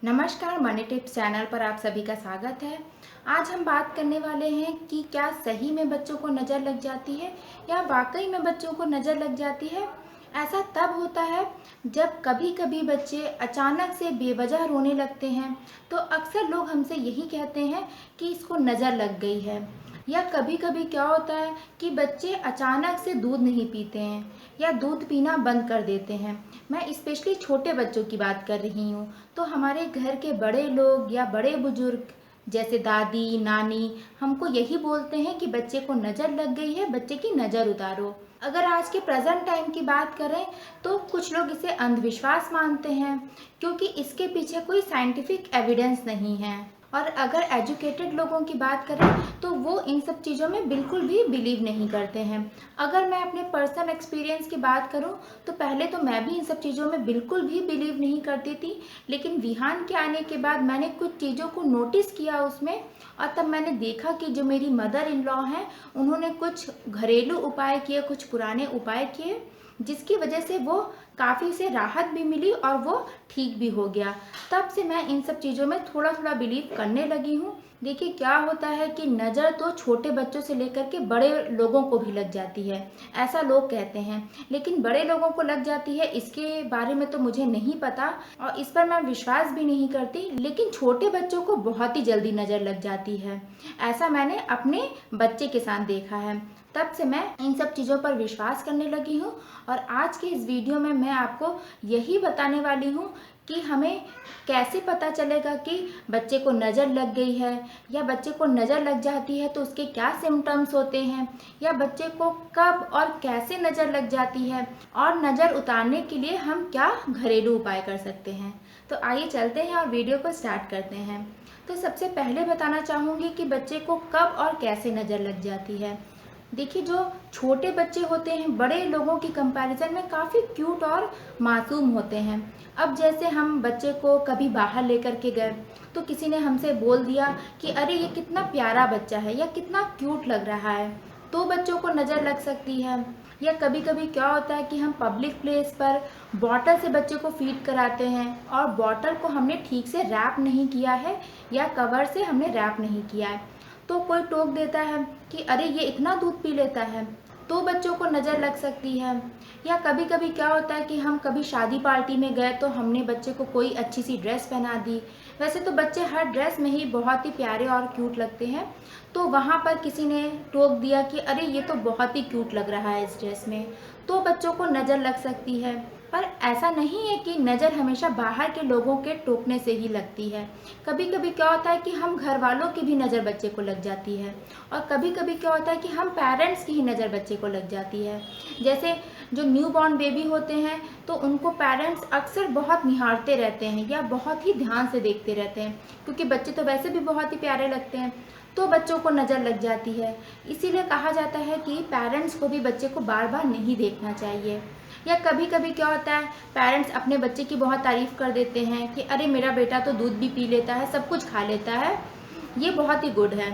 नमस्कार, money tips channel पर आप सभी का स्वागत है। आज हम बात करने वाले हैं कि क्या सही में बच्चों को नज़र लग जाती है या वाकई में बच्चों को नज़र लग जाती है। ऐसा तब होता है जब कभी कभी बच्चे अचानक से बेवजह रोने लगते हैं, तो अक्सर लोग हमसे यही कहते हैं कि इसको नज़र लग गई है। या कभी कभी क्या होता है कि बच्चे अचानक से दूध नहीं पीते हैं या दूध पीना बंद कर देते हैं। मैं स्पेशली छोटे बच्चों की बात कर रही हूँ। तो हमारे घर के बड़े लोग या बड़े बुजुर्ग जैसे दादी नानी हमको यही बोलते हैं कि बच्चे को नज़र लग गई है, बच्चे की नज़र उतारो। अगर आज के प्रेजेंट टाइम की बात करें तो कुछ लोग इसे अंधविश्वास मानते हैं, क्योंकि इसके पीछे कोई साइंटिफिक एविडेंस नहीं है। और अगर एजुकेटेड लोगों की बात करें तो वो इन सब चीज़ों में बिल्कुल भी बिलीव नहीं करते हैं। अगर मैं अपने पर्सनल एक्सपीरियंस की बात करूं तो पहले तो मैं भी इन सब चीज़ों में बिल्कुल भी बिलीव नहीं करती थी, लेकिन विहान के आने के बाद मैंने कुछ चीज़ों को नोटिस किया उसमें, और तब मैंने देखा कि जो मेरी मदर इन लॉ हैं उन्होंने कुछ घरेलू उपाय किए, कुछ पुराने उपाय किए, जिसकी वजह से वो काफ़ी उसे राहत भी मिली और वो ठीक भी हो गया। तब से मैं इन सब चीज़ों में थोड़ा थोड़ा बिलीव करने लगी हूँ। देखिए क्या होता है कि नज़र तो छोटे बच्चों से लेकर के बड़े लोगों को भी लग जाती है, ऐसा लोग कहते हैं। लेकिन बड़े लोगों को लग जाती है इसके बारे में तो मुझे नहीं पता और इस पर मैं विश्वास भी नहीं करती, लेकिन छोटे बच्चों को बहुत ही जल्दी नज़र लग जाती है। ऐसा मैंने अपने बच्चे के साथ देखा है। तब से मैं इन सब चीज़ों पर विश्वास करने लगी हूँ। और आज के इस वीडियो में मैं आपको यही बताने वाली हूँ कि हमें कैसे पता चलेगा कि बच्चे को नज़र लग गई है, या बच्चे को नज़र लग जाती है तो उसके क्या सिम्टम्स होते हैं, या बच्चे को कब और कैसे नज़र लग जाती है, और नज़र उतारने के लिए हम क्या घरेलू उपाय कर सकते हैं। तो आइए चलते हैं और वीडियो को स्टार्ट करते हैं। तो सबसे पहले बताना चाहूँगी कि बच्चे को कब और कैसे नज़र लग जाती है। देखिए जो छोटे बच्चे होते हैं बड़े लोगों की कंपैरिजन में काफ़ी क्यूट और मासूम होते हैं। अब जैसे हम बच्चे को कभी बाहर लेकर के गए तो किसी ने हमसे बोल दिया कि अरे ये कितना प्यारा बच्चा है या कितना क्यूट लग रहा है, तो बच्चों को नज़र लग सकती है। या कभी कभी क्या होता है कि हम पब्लिक प्लेस पर बॉटल से बच्चे को फीड कराते हैं और बॉटल को हमने ठीक से रैप नहीं किया है या कवर से हमने रैप नहीं किया है, तो कोई टोक देता है कि अरे ये इतना दूध पी लेता है, तो बच्चों को नज़र लग सकती है। या कभी कभी क्या होता है कि हम कभी शादी पार्टी में गए तो हमने बच्चे को कोई अच्छी सी ड्रेस पहना दी, वैसे तो बच्चे हर ड्रेस में ही बहुत ही प्यारे और क्यूट लगते हैं, तो वहाँ पर किसी ने टोक दिया कि अरे ये तो बहुत ही क्यूट लग रहा है इस ड्रेस में, तो बच्चों को नज़र लग सकती है। पर ऐसा नहीं है कि नज़र हमेशा बाहर के लोगों के टोकने से ही लगती है। कभी कभी क्या होता है कि हम घर वालों की भी नज़र बच्चे को लग जाती है, और कभी कभी क्या होता है कि हम पेरेंट्स की ही नज़र बच्चे को लग जाती है। जैसे जो न्यू बॉर्न बेबी होते हैं तो उनको पेरेंट्स अक्सर बहुत निहारते रहते हैं या बहुत ही ध्यान से देखते रहते हैं, क्योंकि बच्चे तो वैसे भी बहुत ही प्यारे लगते हैं, तो बच्चों को नज़र लग जाती है। इसीलिए कहा जाता है कि पेरेंट्स को भी बच्चे को बार बार नहीं देखना चाहिए। या कभी कभी क्या होता है पेरेंट्स अपने बच्चे की बहुत तारीफ़ कर देते हैं कि अरे मेरा बेटा तो दूध भी पी लेता है, सब कुछ खा लेता है, ये बहुत ही गुड है,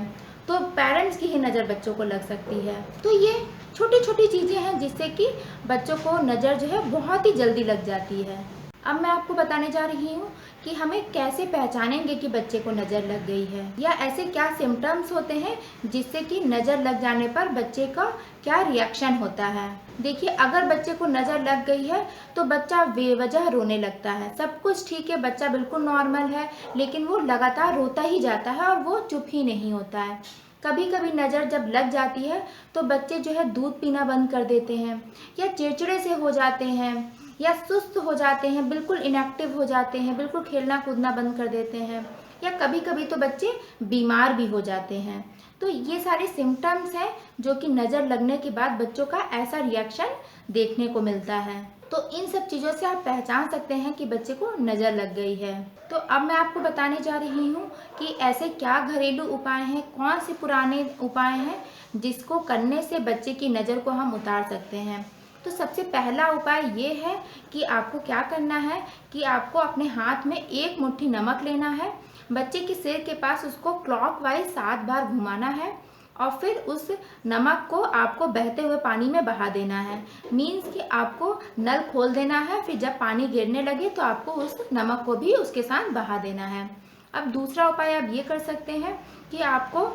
तो पेरेंट्स की ही नज़र बच्चों को लग सकती है। तो ये छोटी छोटी चीज़ें हैं जिससे कि बच्चों को नज़र जो है बहुत ही जल्दी लग जाती है। अब मैं आपको बताने जा रही हूँ कि हमें कैसे पहचानेंगे कि बच्चे को नज़र लग गई है, या ऐसे क्या सिम्टम्स होते हैं जिससे कि नज़र लग जाने पर बच्चे का क्या रिएक्शन होता है। देखिए अगर बच्चे को नज़र लग गई है तो बच्चा बेवजह रोने लगता है, सब कुछ ठीक है, बच्चा बिल्कुल नॉर्मल है, लेकिन वो लगातार रोता ही जाता है और वो चुप ही नहीं होता है। कभी कभी नज़र जब लग जाती है तो बच्चे जो है दूध पीना बंद कर देते हैं, या चिड़चिड़े से हो जाते हैं, या सुस्त हो जाते हैं, बिल्कुल इनएक्टिव हो जाते हैं, बिल्कुल खेलना कूदना बंद कर देते हैं, या कभी कभी तो बच्चे बीमार भी हो जाते हैं। तो ये सारे सिम्टम्स हैं जो कि नज़र लगने के बाद बच्चों का ऐसा रिएक्शन देखने को मिलता है। तो इन सब चीज़ों से आप पहचान सकते हैं कि बच्चे को नज़र लग गई है। तो अब मैं आपको बताने जा रही हूँ कि ऐसे क्या घरेलू उपाय हैं, कौन से पुराने उपाय हैं जिसको करने से बच्चे की नज़र को हम उतार सकते हैं। तो सबसे पहला उपाय ये है कि आपको क्या करना है कि आपको अपने हाथ में एक मुट्ठी नमक लेना है, बच्चे के सिर के पास उसको क्लॉकवाइज 7 बार घुमाना है, और फिर उस नमक को आपको बहते हुए पानी में बहा देना है। मीन्स कि आपको नल खोल देना है, फिर जब पानी गिरने लगे तो आपको उस नमक को भी उसके साथ बहा देना है। अब दूसरा उपाय आप ये कर सकते हैं कि आपको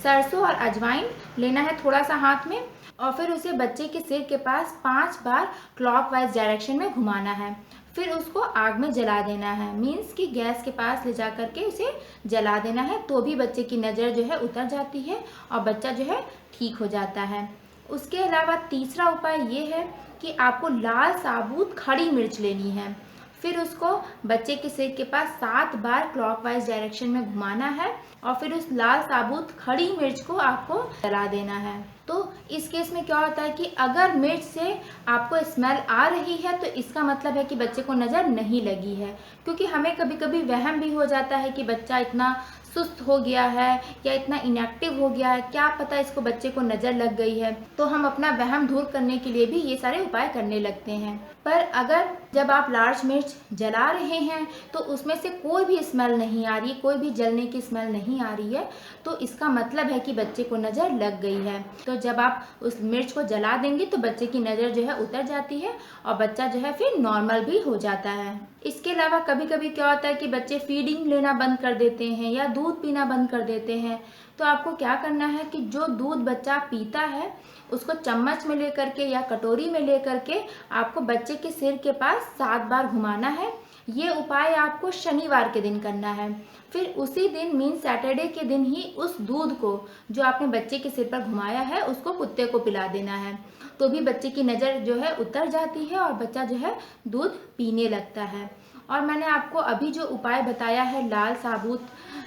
सरसों और अजवाइन लेना है थोड़ा सा हाथ में, और फिर उसे बच्चे के सिर के पास 5 बार क्लॉकवाइज डायरेक्शन में घुमाना है। फिर उसको आग में जला देना है, मीन्स कि गैस के पास ले जा करके उसे जला देना है, तो भी बच्चे की नज़र जो है उतर जाती है और बच्चा जो है ठीक हो जाता है। उसके अलावा तीसरा उपाय ये है कि आपको लाल साबुत खड़ी मिर्च लेनी है। फिर उसको बच्चे के सिर के पास 7 बार क्लॉकवाइज डायरेक्शन में घुमाना है और फिर उस लाल साबुत खड़ी मिर्च को आपको जला देना है। तो इस केस में क्या होता है कि अगर मिर्च से आपको स्मेल आ रही है तो इसका मतलब है कि बच्चे को नज़र नहीं लगी है, क्योंकि हमें कभी कभी वहम भी हो जाता है कि बच्चा इतना सुस्त हो गया है या इतना इनएक्टिव हो गया है, क्या पता इसको बच्चे को नज़र लग गई है। तो हम अपना वहम दूर करने के लिए भी ये सारे उपाय करने लगते हैं। पर अगर जब आप लार्ज मिर्च जला रहे हैं तो उसमें से कोई भी स्मेल नहीं आ रही, कोई भी जलने की स्मेल नहीं आ रही है, तो इसका मतलब है कि बच्चे को नज़र लग गई है। तो जब आप उस मिर्च को जला देंगे तो बच्चे की नज़र जो है उतर जाती है और बच्चा जो है फिर नॉर्मल भी हो जाता है। इसके अलावा कभी कभी क्या होता है कि बच्चे फीडिंग लेना बंद कर देते हैं या दूध पीना बंद कर देते हैं। तो आपको क्या करना है कि जो दूध बच्चा पीता है उसको चम्मच में लेकर के या कटोरी में लेकर के आपको बच्चे के सिर के पास 7 बार घुमाना है। ये उपाय आपको शनिवार के दिन करना है। फिर उसी दिन मीन सैटरडे के दिन ही उस दूध को जो आपने बच्चे के सिर पर घुमाया है उसको कुत्ते को पिला देना है, तो भी बच्चे की नज़र जो है उतर जाती है और बच्चा जो है दूध पीने लगता है। और मैंने आपको अभी जो उपाय बताया है लाल साबुत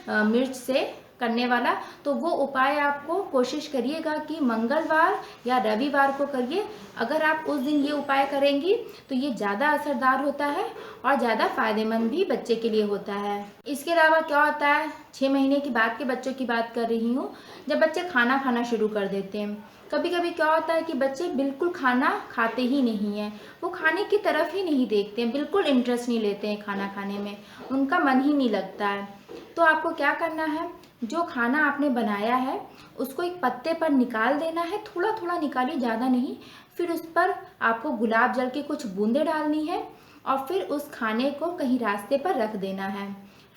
मिर्च से करने वाला, तो वो उपाय आपको कोशिश करिएगा कि मंगलवार या रविवार को करिए। अगर आप उस दिन ये उपाय करेंगी तो ये ज़्यादा असरदार होता है और ज़्यादा फायदेमंद भी बच्चे के लिए होता है। इसके अलावा क्या होता है, 6 महीने की बाद के बच्चों की बात कर रही हूँ, जब बच्चे खाना खाना शुरू कर देते हैं। कभी कभी क्या होता है कि बच्चे बिल्कुल खाना खाते ही नहीं हैं, वो खाने की तरफ ही नहीं देखते हैं, बिल्कुल इंटरेस्ट नहीं लेते हैं खाना खाने में, उनका मन ही नहीं लगता है। तो आपको क्या करना है, जो खाना आपने बनाया है उसको एक पत्ते पर निकाल देना है, थोड़ा थोड़ा निकालिए, ज़्यादा नहीं। फिर उस पर आपको गुलाब जल की कुछ बूंदें डालनी है और फिर उस खाने को कहीं रास्ते पर रख देना है।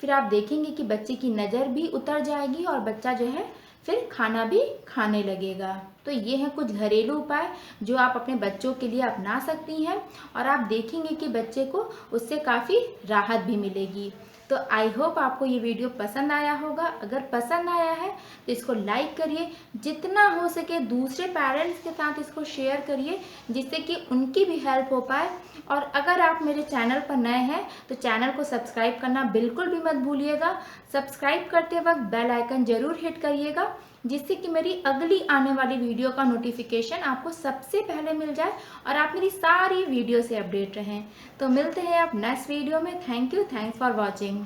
फिर आप देखेंगे कि बच्चे की नज़र भी उतर जाएगी और बच्चा जो है फिर खाना भी खाने लगेगा। तो ये हैं कुछ घरेलू उपाय जो आप अपने बच्चों के लिए अपना सकती हैं और आप देखेंगे कि बच्चे को उससे काफ़ी राहत भी मिलेगी। तो आई होप आपको ये वीडियो पसंद आया होगा। अगर पसंद आया है तो इसको लाइक करिए, जितना हो सके दूसरे पेरेंट्स के साथ इसको शेयर करिए जिससे कि उनकी भी हेल्प हो पाए। और अगर आप मेरे चैनल पर नए हैं तो चैनल को सब्सक्राइब करना बिल्कुल भी मत भूलिएगा। सब्सक्राइब करते वक्त बेल आइकन ज़रूर हिट करिएगा जिससे कि मेरी अगली आने वाली वीडियो का नोटिफिकेशन आपको सबसे पहले मिल जाए और आप मेरी सारी वीडियो से अपडेट रहें। तो मिलते हैं आप नेक्स्ट वीडियो में। Thank you, thanks for watching.